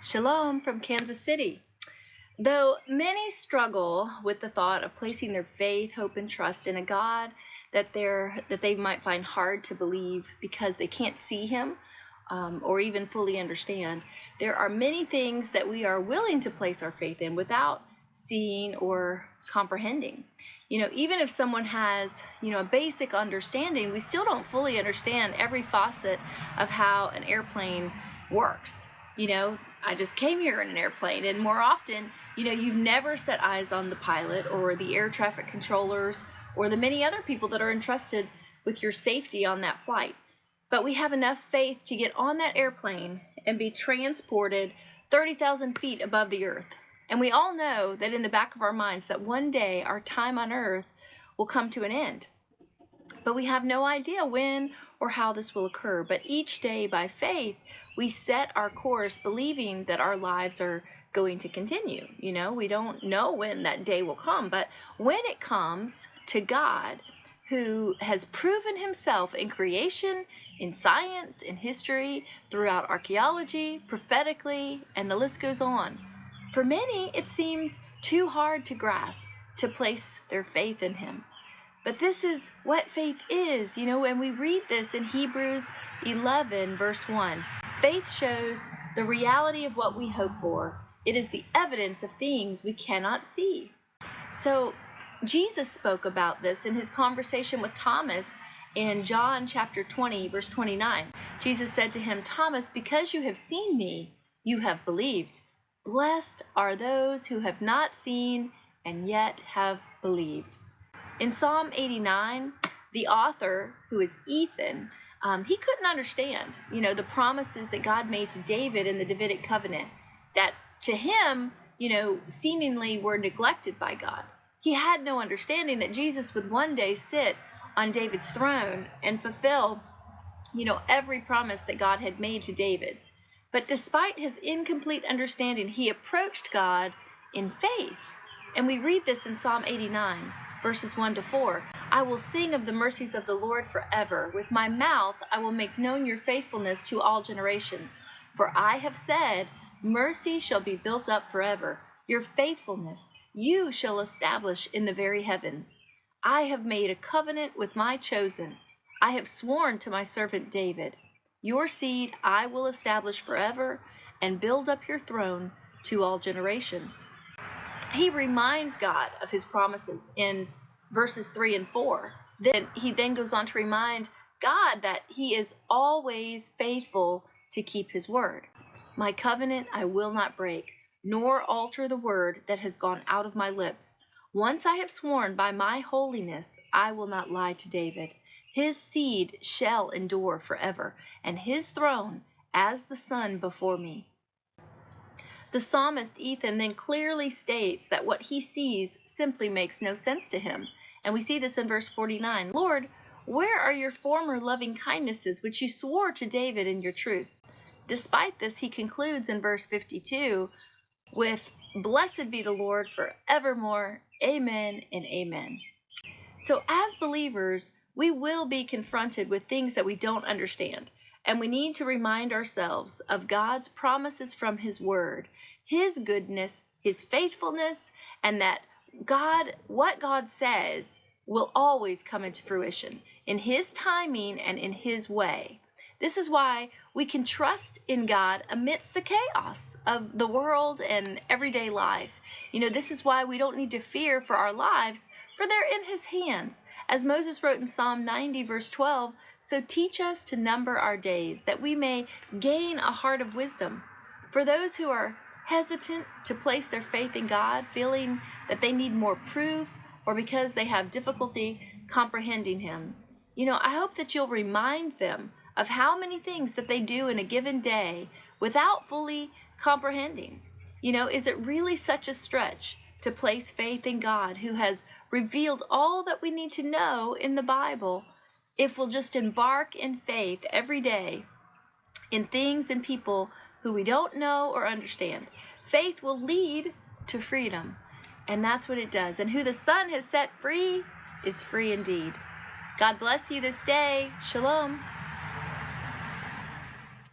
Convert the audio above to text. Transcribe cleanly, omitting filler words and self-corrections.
Shalom from Kansas City. Though many struggle with the thought of placing their faith, hope, and trust in a God that they might find hard to believe because they can't see him or even fully understand, there are many things that we are willing to place our faith in without seeing or comprehending. Even if someone has, a basic understanding, we still don't fully understand every facet of how an airplane works. I just came here in an airplane, and more often, you've never set eyes on the pilot or the air traffic controllers or the many other people that are entrusted with your safety on that flight. But we have enough faith to get on that airplane and be transported 30,000 feet above the earth. And we all know that in the back of our minds that one day our time on earth will come to an end. But we have no idea when or how this will occur. But each day by faith, we set our course believing that our lives are going to continue. We don't know when that day will come, but when it comes to God, who has proven himself in creation, in science, in history, throughout archaeology, prophetically, and the list goes on. For many, it seems too hard to grasp, to place their faith in him. But this is what faith is, and we read this in Hebrews 11, verse 1. Faith shows the reality of what we hope for. It is the evidence of things we cannot see. So Jesus spoke about this in his conversation with Thomas in John chapter 20, verse 29. Jesus said to him, "Thomas, because you have seen me, you have believed. Blessed are those who have not seen and yet have believed." In Psalm 89, the author, who is Ethan, he couldn't understand, the promises that God made to David in the Davidic covenant that to him, seemingly were neglected by God. He had no understanding that Jesus would one day sit on David's throne and fulfill, every promise that God had made to David. But despite his incomplete understanding, he approached God in faith. And we read this in Psalm 89, verses 1 to 4. "I will sing of the mercies of the Lord forever. With my mouth I will make known your faithfulness to all generations. For I have said, mercy shall be built up forever. Your faithfulness you shall establish in the very heavens. I have made a covenant with my chosen. I have sworn to my servant David. Your seed I will establish forever and build up your throne to all generations." He reminds God of his promises in verses 3 and 4. He then goes on to remind God that he is always faithful to keep his word. "My covenant I will not break, nor alter the word that has gone out of my lips. Once I have sworn by my holiness, I will not lie to David. His seed shall endure forever, and his throne as the sun before me." The psalmist Ethan then clearly states that what he sees simply makes no sense to him. And we see this in verse 49. "Lord, where are your former loving kindnesses, which you swore to David in your truth?" Despite this, he concludes in verse 52 with, "Blessed be the Lord forevermore. Amen and amen." So as believers, we will be confronted with things that we don't understand. And we need to remind ourselves of God's promises from his word, his goodness, his faithfulness, and that what God says will always come into fruition in his timing and in his way. This is why we can trust in God amidst the chaos of the world and everyday life. This is why we don't need to fear for our lives, for they're in his hands. As Moses wrote in Psalm 90, verse 12, "So teach us to number our days, that we may gain a heart of wisdom." For those who are hesitant to place their faith in God, feeling that they need more proof, or because they have difficulty comprehending him, I hope that you'll remind them of how many things that they do in a given day without fully comprehending. Is it really such a stretch to place faith in God, who has revealed all that we need to know in the Bible, if we'll just embark in faith every day in things and people who we don't know or understand? Faith will lead to freedom, and that's what it does. And who the Son has set free is free indeed. God bless you this day. Shalom.